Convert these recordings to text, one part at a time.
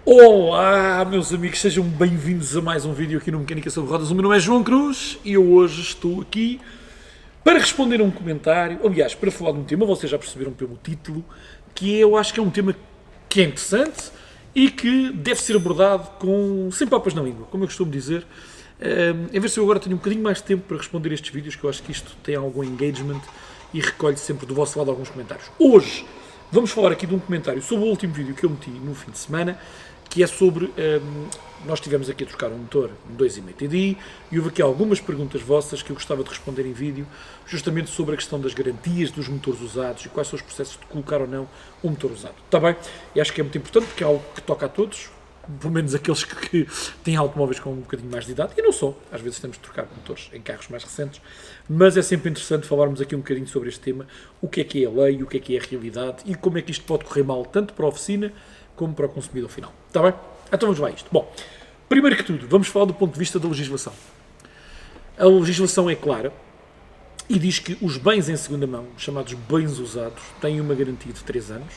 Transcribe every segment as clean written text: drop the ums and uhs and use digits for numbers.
Olá, meus amigos, sejam bem-vindos a mais um vídeo aqui no Mecânica sobre Rodas. O meu nome é João Cruz e eu hoje estou aqui para responder a um comentário, aliás, para falar de um tema, vocês já perceberam pelo título, que eu acho que é um tema que é interessante e que deve ser abordado sem papas na língua, como eu costumo dizer. Em vez de eu agora tenho um bocadinho mais de tempo para responder estes vídeos, que eu acho que isto tem algum engagement e recolhe sempre do vosso lado alguns comentários. Hoje vamos falar aqui de um comentário sobre o último vídeo que eu meti no fim de semana, que é sobre, nós estivemos aqui a trocar um motor, um 2,5 TDI, e houve aqui algumas perguntas vossas que eu gostava de responder em vídeo, justamente sobre a questão das garantias dos motores usados e quais são os processos de colocar ou não um motor usado. Está bem? E acho que é muito importante, porque é algo que toca a todos, pelo menos aqueles que têm automóveis com um bocadinho mais de idade, e não só, às vezes temos de trocar motores em carros mais recentes, mas é sempre interessante falarmos aqui um bocadinho sobre este tema, o que é a lei, o que é a realidade, e como é que isto pode correr mal, tanto para a oficina, como para o consumidor final. Está bem? Então vamos lá a isto. Bom, primeiro que tudo, vamos falar do ponto de vista da legislação. A legislação é clara e diz que os bens em segunda mão, chamados bens usados, têm uma garantia de 3 anos.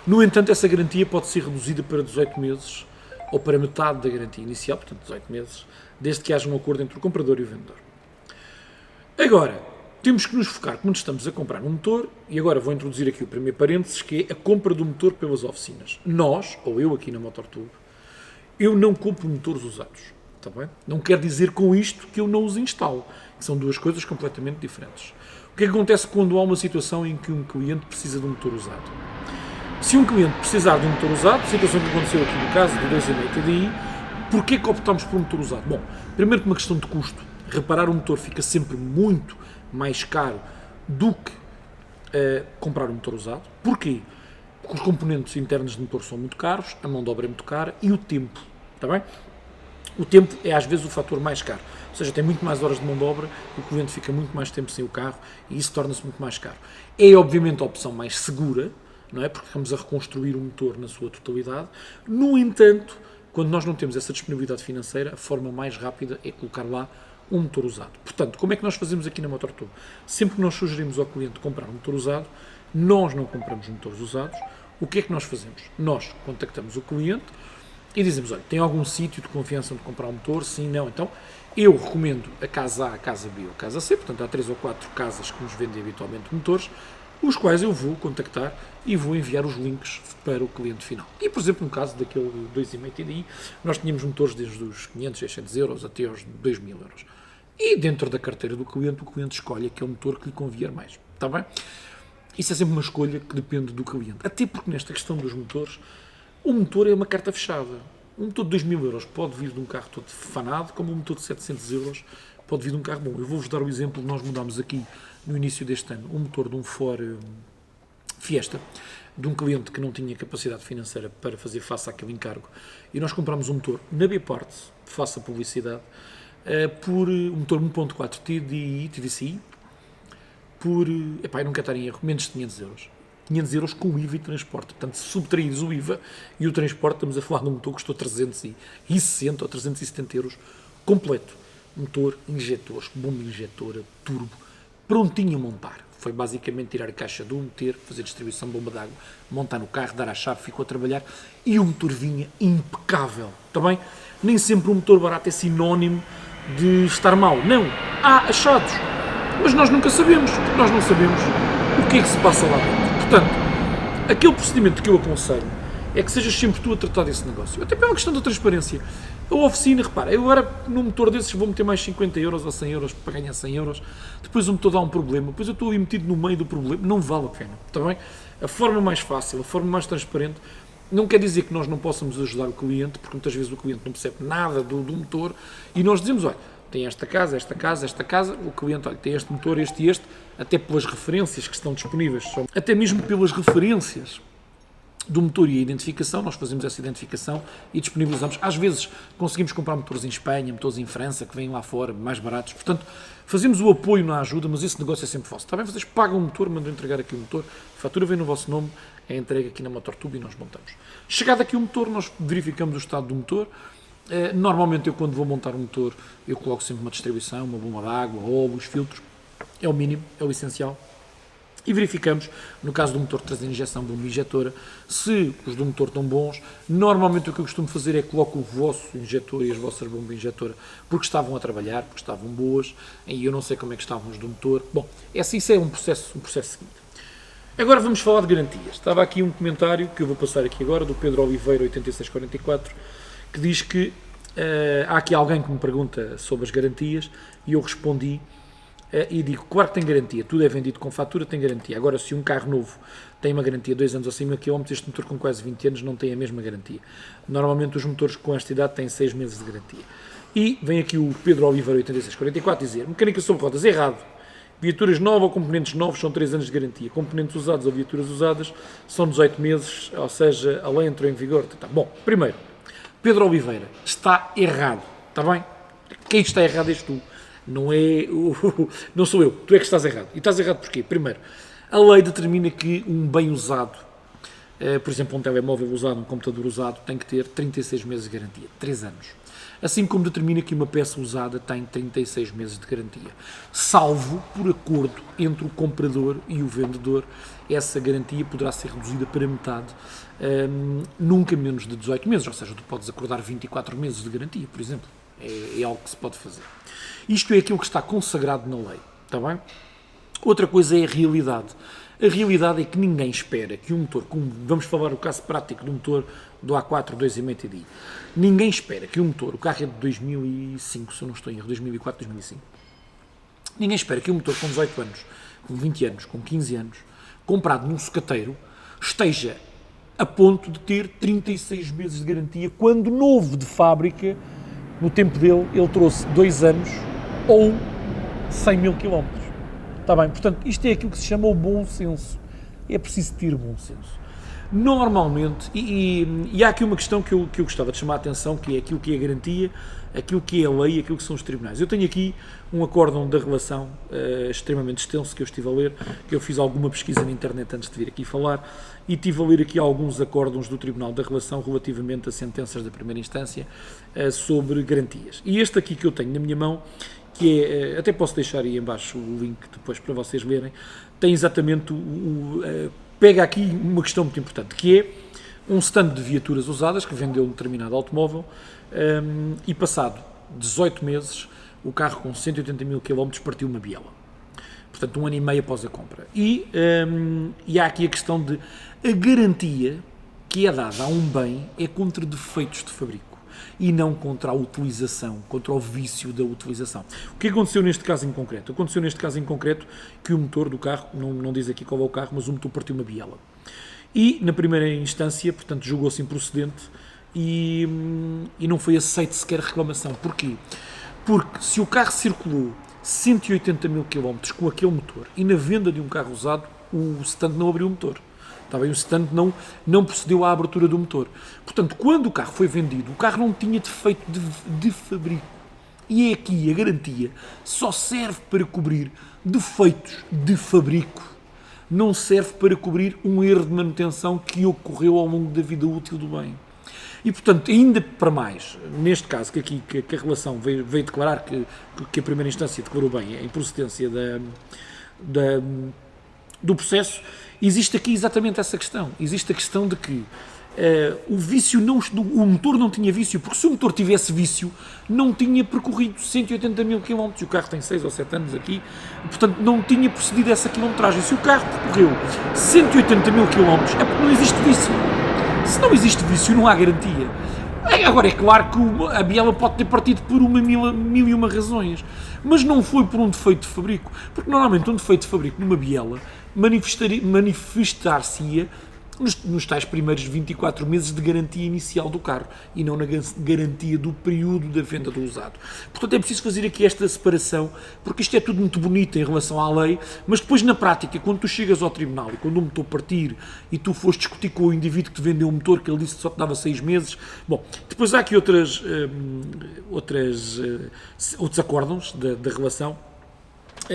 No entanto, essa garantia pode ser reduzida para 18 meses ou para metade da garantia inicial, portanto 18 meses, desde que haja um acordo entre o comprador e o vendedor. Agora, temos que nos focar quando estamos a comprar um motor, e agora vou introduzir aqui o primeiro parênteses, que é a compra do motor pelas oficinas. Nós, ou eu aqui na MotorTube, eu não compro motores usados, está bem? Não quer dizer com isto que eu não os instalo, que são duas coisas completamente diferentes. O que é que acontece quando há uma situação em que um cliente precisa de um motor usado? Se um cliente precisar de um motor usado, situação que aconteceu aqui no caso do 2,5 TDI, porquê que optamos por um motor usado? Bom, primeiro por uma questão de custo. Reparar um motor fica sempre muito mais caro do que comprar um motor usado. Porquê? Porque os componentes internos de motor são muito caros, a mão de obra é muito cara e o tempo, está bem? O tempo é às vezes o fator mais caro, ou seja, tem muito mais horas de mão de obra, o cliente fica muito mais tempo sem o carro e isso torna-se muito mais caro. É obviamente a opção mais segura, não é? Porque estamos a reconstruir o motor na sua totalidade. No entanto, quando nós não temos essa disponibilidade financeira, a forma mais rápida é colocar lá um motor usado. Portanto, como é que nós fazemos aqui na MotorTube? Sempre que nós sugerimos ao cliente comprar um motor usado, nós não compramos motores usados. O que é que nós fazemos? Nós contactamos o cliente e dizemos, olha, tem algum sítio de confiança onde comprar um motor? Sim, não. Então, eu recomendo a casa A, a casa B ou a casa C, portanto, há 3 ou 4 casas que nos vendem habitualmente motores, os quais eu vou contactar e vou enviar os links para o cliente final. E, por exemplo, no caso daquele 2,5 TDI, nós tínhamos motores desde os 500, 600 euros até aos 2.000 euros. E dentro da carteira do cliente, o cliente escolhe aquele motor que lhe convier mais. Está bem? Isso é sempre uma escolha que depende do cliente. Até porque nesta questão dos motores, o motor é uma carta fechada. Um motor de 2.000 euros pode vir de um carro todo fanado, como um motor de 700 euros pode vir de um carro bom. Eu vou-vos dar o exemplo, nós mudámos aqui no início deste ano um motor de um Ford Fiesta, de um cliente que não tinha capacidade financeira para fazer face àquele encargo, e nós comprámos um motor na B-Parts, faça publicidade, por um motor 1.4 TDI, por, eu não quero estar em erro, menos de 500 euros. 500 euros com IVA e transporte. Portanto, se subtraíres o IVA e o transporte, estamos a falar de um motor que custou 360 ou 370 euros completo. Motor, injetores, bomba injetora, turbo, prontinho a montar. Foi basicamente tirar a caixa do meter, fazer distribuição de bomba d'água, montar no carro, dar a chave, ficou a trabalhar e o motor vinha impecável. Está bem? Nem sempre um motor barato é sinónimo de estar mal. Não. Há achados. Mas nós nunca sabemos, porque nós não sabemos o que é que se passa lá dentro. Portanto, aquele procedimento que eu aconselho é que sejas sempre tu a tratar desse negócio. Até pela questão da transparência. A oficina, repara, eu agora num motor desses vou meter mais 50 euros ou 100 euros para ganhar 100 euros, depois o motor dá um problema, depois eu estou ali metido no meio do problema, não vale a pena, está bem? A forma mais fácil, a forma mais transparente, não quer dizer que nós não possamos ajudar o cliente, porque muitas vezes o cliente não percebe nada do motor, e nós dizemos, olha, tem esta casa, o cliente, olha, tem este motor, este e este, até pelas referências que estão disponíveis, até mesmo pelas referências do motor e a identificação, nós fazemos essa identificação e disponibilizamos. Às vezes conseguimos comprar motores em Espanha, motores em França, que vêm lá fora, mais baratos. Portanto, fazemos o apoio na ajuda, mas esse negócio é sempre vosso. Está bem? Vocês pagam o motor, mandam entregar aqui o motor, a fatura vem no vosso nome, é entregue aqui na MotorTube e nós montamos. Chegado aqui o motor, nós verificamos o estado do motor. Normalmente eu, quando vou montar um motor, eu coloco sempre uma distribuição, uma bomba de água, óleo, os filtros. É o mínimo, é o essencial. E verificamos, no caso do motor de traseira injeção, bomba injetora, se os do motor estão bons. Normalmente o que eu costumo fazer é coloco o vosso injetor e as vossas bombas injetora porque estavam a trabalhar, porque estavam boas, e eu não sei como é que estavam os do motor. Bom, isso é um processo seguinte. Agora vamos falar de garantias. Estava aqui um comentário que eu vou passar aqui agora, do Pedro Oliveira 8644, que diz que há aqui alguém que me pergunta sobre as garantias e eu respondi e digo, claro que tem garantia, tudo é vendido com fatura, tem garantia. Agora, se um carro novo tem uma garantia de 2 anos ou 100 mil km, este motor com quase 20 anos não tem a mesma garantia. Normalmente os motores com esta idade têm 6 meses de garantia. E vem aqui o Pedro Oliveira 8644 dizer, mecânica sobre rodas, errado. Viaturas novas ou componentes novos são 3 anos de garantia. Componentes usados ou viaturas usadas são 18 meses, ou seja, a lei entrou em vigor. Bom, primeiro, Pedro Oliveira está errado, está bem? Quem está errado és tu. Não sou eu, tu é que estás errado. E estás errado porquê? Primeiro, a lei determina que um bem usado, por exemplo, um telemóvel usado, um computador usado, tem que ter 36 meses de garantia, 3 anos. Assim como determina que uma peça usada tem 36 meses de garantia. Salvo por acordo entre o comprador e o vendedor, essa garantia poderá ser reduzida para metade, nunca menos de 18 meses, ou seja, tu podes acordar 24 meses de garantia, por exemplo. É algo que se pode fazer. Isto é aquilo que está consagrado na lei, está bem? Outra coisa é a realidade. A realidade é que ninguém espera que um motor, vamos falar o caso prático do motor do A4 2,5 TDI, ninguém espera que um motor, o carro é de 2005, se eu não estou em erro, 2004, 2005, ninguém espera que um motor com 18 anos, com 20 anos, com 15 anos, comprado num sucateiro, esteja a ponto de ter 36 meses de garantia, quando novo de fábrica, no tempo dele, ele trouxe 2 anos ou 100 mil km. Está bem? Portanto, isto é aquilo que se chama o bom senso. É preciso ter bom senso. Normalmente, e há aqui uma questão que eu gostava de chamar a atenção, que é aquilo que é a garantia, aquilo que é a lei e aquilo que são os tribunais. Eu tenho aqui um acórdão da relação extremamente extenso que eu estive a ler, que eu fiz alguma pesquisa na internet antes de vir aqui falar, e estive a ler aqui alguns acórdãos do Tribunal da Relação relativamente a sentenças da primeira instância sobre garantias. E este aqui que eu tenho na minha mão, que é, até posso deixar aí em baixo o link depois para vocês lerem, tem exatamente pega aqui uma questão muito importante, que é um stand de viaturas usadas que vendeu um determinado automóvel e passado 18 meses o carro com 180 mil km partiu uma biela. Portanto, 1 ano e meio após a compra. E há aqui a questão de a garantia que é dada a um bem é contra defeitos de fabrico e não contra a utilização, contra o vício da utilização. O que aconteceu neste caso em concreto? Aconteceu neste caso em concreto que o motor do carro, não diz aqui qual é o carro, mas o motor partiu uma biela. E, na primeira instância, portanto, julgou-se improcedente e não foi aceito sequer reclamação. Porquê? Porque se o carro circulou 180 mil km com aquele motor e na venda de um carro usado, o stand não abriu o motor. Está bem, o stand não procedeu à abertura do motor. Portanto, quando o carro foi vendido, o carro não tinha defeito de fabrico. E é aqui a garantia só serve para cobrir defeitos de fabrico. Não serve para cobrir um erro de manutenção que ocorreu ao longo da vida útil do bem. E, portanto, ainda para mais, neste caso, que a relação veio declarar que a primeira instância declarou bem a improcedência do processo, existe aqui exatamente essa questão. Existe a questão de que o motor não tinha vício, porque se o motor tivesse vício, não tinha percorrido 180 mil km. O carro tem 6 ou 7 anos aqui, portanto, não tinha procedido a essa quilometragem. Se o carro percorreu 180 mil km, é porque não existe vício. Se não existe vício, não há garantia. Agora, é claro que a biela pode ter partido por mil e uma razões, mas não foi por um defeito de fabrico, porque normalmente um defeito de fabrico numa biela manifestar-se-ia nos tais primeiros 24 meses de garantia inicial do carro e não na garantia do período da venda do usado. Portanto, é preciso fazer aqui esta separação, porque isto é tudo muito bonito em relação à lei, mas depois na prática, quando tu chegas ao tribunal e quando o motor partir e tu fores discutir com o indivíduo que te vendeu o motor, que ele disse que só te dava 6 meses, bom, depois há aqui outros acórdãos da relação.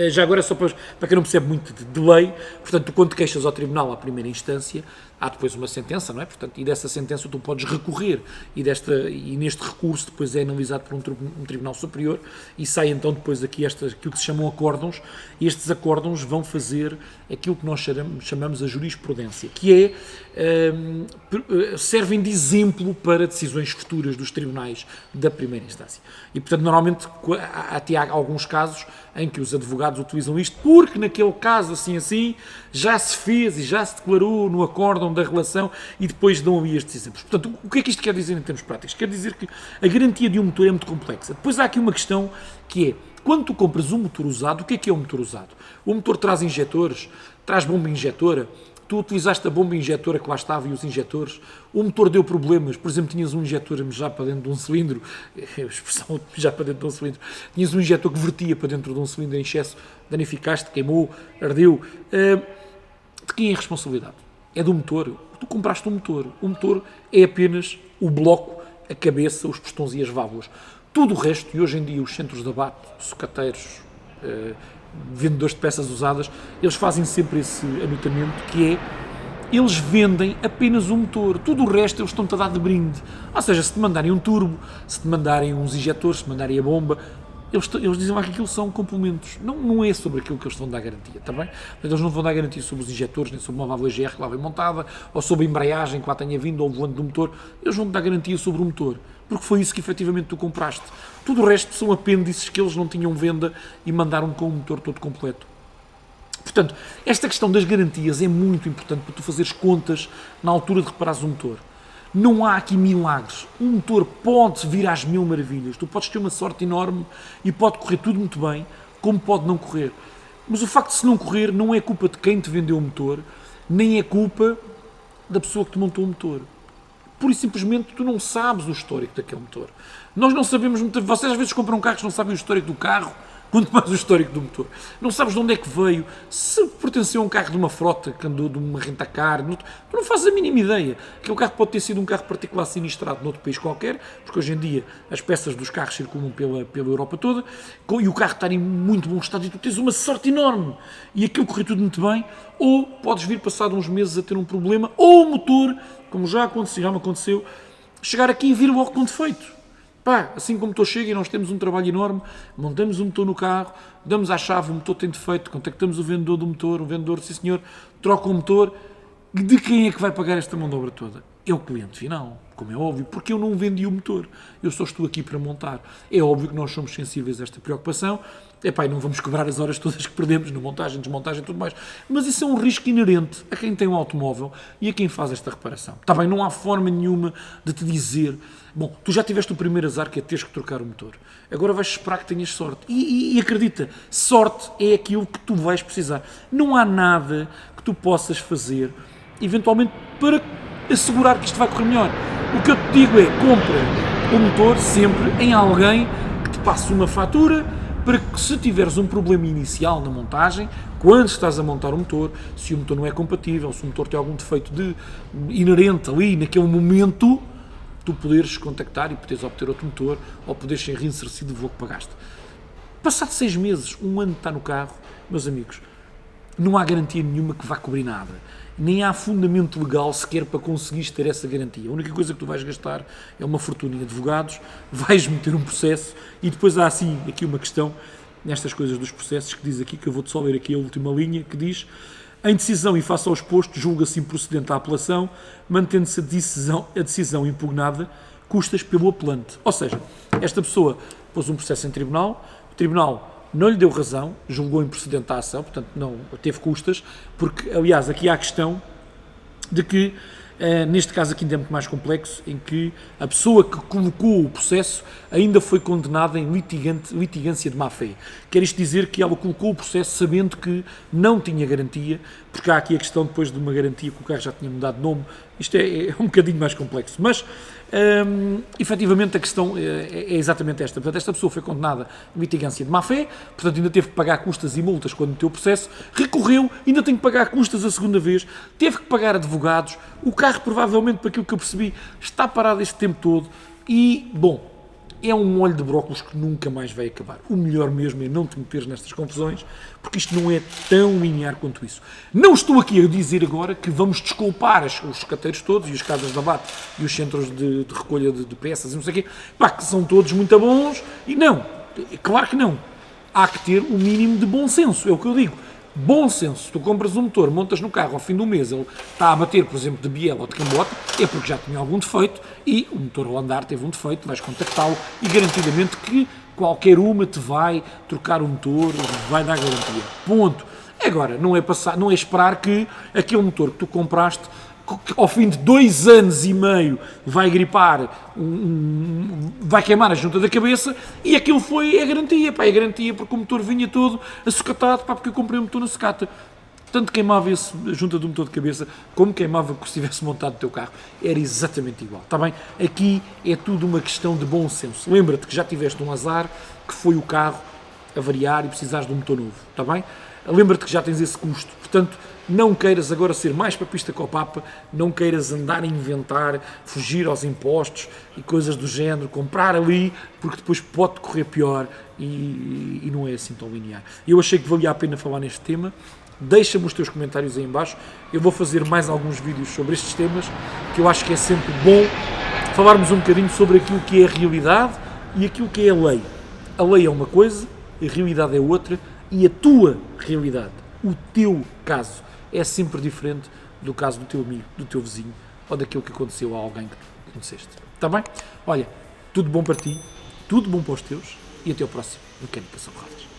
Já agora, só para quem não percebe muito de lei, portanto, quando te queixas ao tribunal à primeira instância, há depois uma sentença, não é? Portanto, e dessa sentença tu podes recorrer e neste recurso depois é analisado por um tribunal superior e sai então depois aqui aquilo que se chamam acórdãos, e estes acórdãos vão fazer aquilo que nós chamamos a jurisprudência, que servem de exemplo para decisões futuras dos tribunais da primeira instância. E, portanto, normalmente até há alguns casos em que os advogados utilizam isto porque naquele caso assim já se fez e já se declarou no acórdão da relação e depois dão ali estes exemplos. Portanto, o que é que isto quer dizer em termos práticos? Quer dizer que a garantia de um motor é muito complexa. Depois há aqui uma questão que é, quando tu compras um motor usado, o que é um motor usado? O motor traz injetores, traz bomba injetora, tu utilizaste a bomba injetora que lá estava e os injetores, o motor deu problemas, por exemplo, tinhas um injetor já para dentro de um cilindro, a expressão já para dentro de um cilindro, tinhas um injetor que vertia para dentro de um cilindro em excesso, danificaste, queimou, ardeu, de quem é a responsabilidade? É do motor. Tu compraste um motor. O motor é apenas o bloco, a cabeça, os pistões e as válvulas. Tudo o resto, e hoje em dia os centros de abate, sucateiros, vendedores de peças usadas, eles fazem sempre esse anotamento que é, eles vendem apenas o motor, tudo o resto eles estão-te a dar de brinde. Ou seja, se te mandarem um turbo, se te mandarem uns injetores, se te mandarem a bomba, eles dizem lá que aquilo são complementos, não é sobre aquilo que eles vão dar garantia, está bem? Eles não vão dar garantia sobre os injetores, nem sobre uma válvula GR que lá vem montada, ou sobre a embreagem que lá tenha vindo, ou o volante do motor, eles vão dar garantia sobre o motor, porque foi isso que efetivamente tu compraste. Tudo o resto são apêndices que eles não tinham venda e mandaram com o motor todo completo. Portanto, esta questão das garantias é muito importante para tu fazeres contas na altura de reparares o motor. Não há aqui milagres. Um motor pode vir às mil maravilhas. Tu podes ter uma sorte enorme e pode correr tudo muito bem, como pode não correr. Mas o facto de se não correr não é culpa de quem te vendeu o motor, nem é culpa da pessoa que te montou o motor. Pura e simplesmente tu não sabes o histórico daquele motor. Nós não sabemos, vocês às vezes compram carros que não sabem o histórico do carro, quanto mais o histórico do motor. Não sabes de onde é que veio, se pertenceu a um carro de uma frota que andou de uma rentacar, tu não fazes a mínima ideia. Aquele carro pode ter sido um carro particular sinistrado noutro país qualquer, porque hoje em dia as peças dos carros circulam pela Europa toda, e o carro está em muito bom estado e tu tens uma sorte enorme, e aquilo correu tudo muito bem, ou podes vir passado uns meses a ter um problema, ou o motor, como já me aconteceu, chegar aqui e vir logo com defeito. Pá, assim como o motor chega e nós temos um trabalho enorme, montamos o motor no carro, damos à chave, o motor tem defeito, contactamos o vendedor do motor, o vendedor, sim senhor, troca o motor, de quem é que vai pagar esta mão de obra toda? É o cliente final, como é óbvio, porque eu não vendi o motor, eu só estou aqui para montar. É óbvio que nós somos sensíveis a esta preocupação, epá, e não vamos cobrar as horas todas que perdemos na montagem, desmontagem e tudo mais, mas isso é um risco inerente a quem tem um automóvel e a quem faz esta reparação. Está bem, não há forma nenhuma de te dizer, bom, tu já tiveste o primeiro azar que é teres que trocar o motor, agora vais esperar que tenhas sorte, e acredita, sorte é aquilo que tu vais precisar. Não há nada que tu possas fazer, eventualmente, para assegurar que isto vai correr melhor. O que eu te digo é, compra o motor sempre em alguém que te passe uma fatura, para que se tiveres um problema inicial na montagem, quando estás a montar o motor, se o motor não é compatível, se o motor tem algum defeito inerente ali naquele momento, tu poderes contactar e poderes obter outro motor ou poderes ser reinsercido do valor que pagaste. Passado 6 meses, 1 ano de estar no carro, meus amigos, não há garantia nenhuma que vá cobrir nada. Nem há fundamento legal sequer para conseguires ter essa garantia. A única coisa que tu vais gastar é uma fortuna em advogados, vais meter um processo e depois há assim aqui uma questão nestas coisas dos processos que diz aqui, que eu vou-te só ler aqui a última linha, que diz: em decisão e face ao exposto, julga-se improcedente a apelação, mantendo-se a decisão impugnada, custas pelo apelante. Ou seja, esta pessoa pôs um processo em tribunal, o tribunal não lhe deu razão, julgou improcedente a ação, portanto não teve custas, porque, aliás, aqui há a questão de que, neste caso aqui ainda é muito mais complexo, em que a pessoa que colocou o processo ainda foi condenada em litigância de má-fé. Quer isto dizer que ela colocou o processo sabendo que não tinha garantia, porque há aqui a questão depois de uma garantia que o carro já tinha mudado de nome. Isto é um bocadinho mais complexo, mas efetivamente a questão é exatamente esta. Portanto, esta pessoa foi condenada em litigância de má-fé, portanto ainda teve que pagar custas e multas quando meteu o processo, recorreu, ainda tem que pagar custas a segunda vez, teve que pagar advogados, o carro provavelmente, por aquilo que eu percebi, está parado este tempo todo e, bom, é um molho de brócolos que nunca mais vai acabar. O melhor mesmo é não te meteres nestas confusões, porque isto não é tão linear quanto isso. Não estou aqui a dizer agora que vamos desculpar os cateiros todos, e as casas de abate, e os centros de recolha de peças, e não sei o quê, pá, que são todos muito bons, e não, claro que não. Há que ter o mínimo de bom senso, é o que eu digo. Bom senso, se tu compras um motor, montas no carro ao fim do mês, ele está a bater, por exemplo, de biela ou de cambote, é porque já tinha algum defeito e o motor ao andar teve um defeito, vais contactá-lo e garantidamente que qualquer uma te vai trocar o motor, vai dar garantia. Ponto. Agora, não é esperar que aquele motor que tu compraste, que ao fim de 2 anos e meio vai gripar, vai queimar a junta da cabeça e aquilo foi a garantia, pá, é garantia porque o motor vinha todo açucatado, pá, porque eu comprei o motor na sucata. Tanto queimava a junta do motor de cabeça como queimava que se tivesse montado o teu carro. Era exatamente igual, está bem? Aqui é tudo uma questão de bom senso. Lembra-te que já tiveste um azar, que foi o carro avariar e precisares de um motor novo, está bem? Lembra-te que já tens esse custo, portanto, não queiras agora ser mais papista que o Papa, não queiras andar a inventar, fugir aos impostos e coisas do género, comprar ali, porque depois pode correr pior e não é assim tão linear. Eu achei que valia a pena falar neste tema, deixa-me os teus comentários aí em baixo, eu vou fazer mais alguns vídeos sobre estes temas, que eu acho que é sempre bom falarmos um bocadinho sobre aquilo que é a realidade e aquilo que é a lei. A lei é uma coisa, a realidade é outra, e a tua realidade, o teu caso, é sempre diferente do caso do teu amigo, do teu vizinho ou daquilo que aconteceu a alguém que conheceste. Está bem? Olha, tudo bom para ti, tudo bom para os teus e até ao próximo Mecânica São Rodas.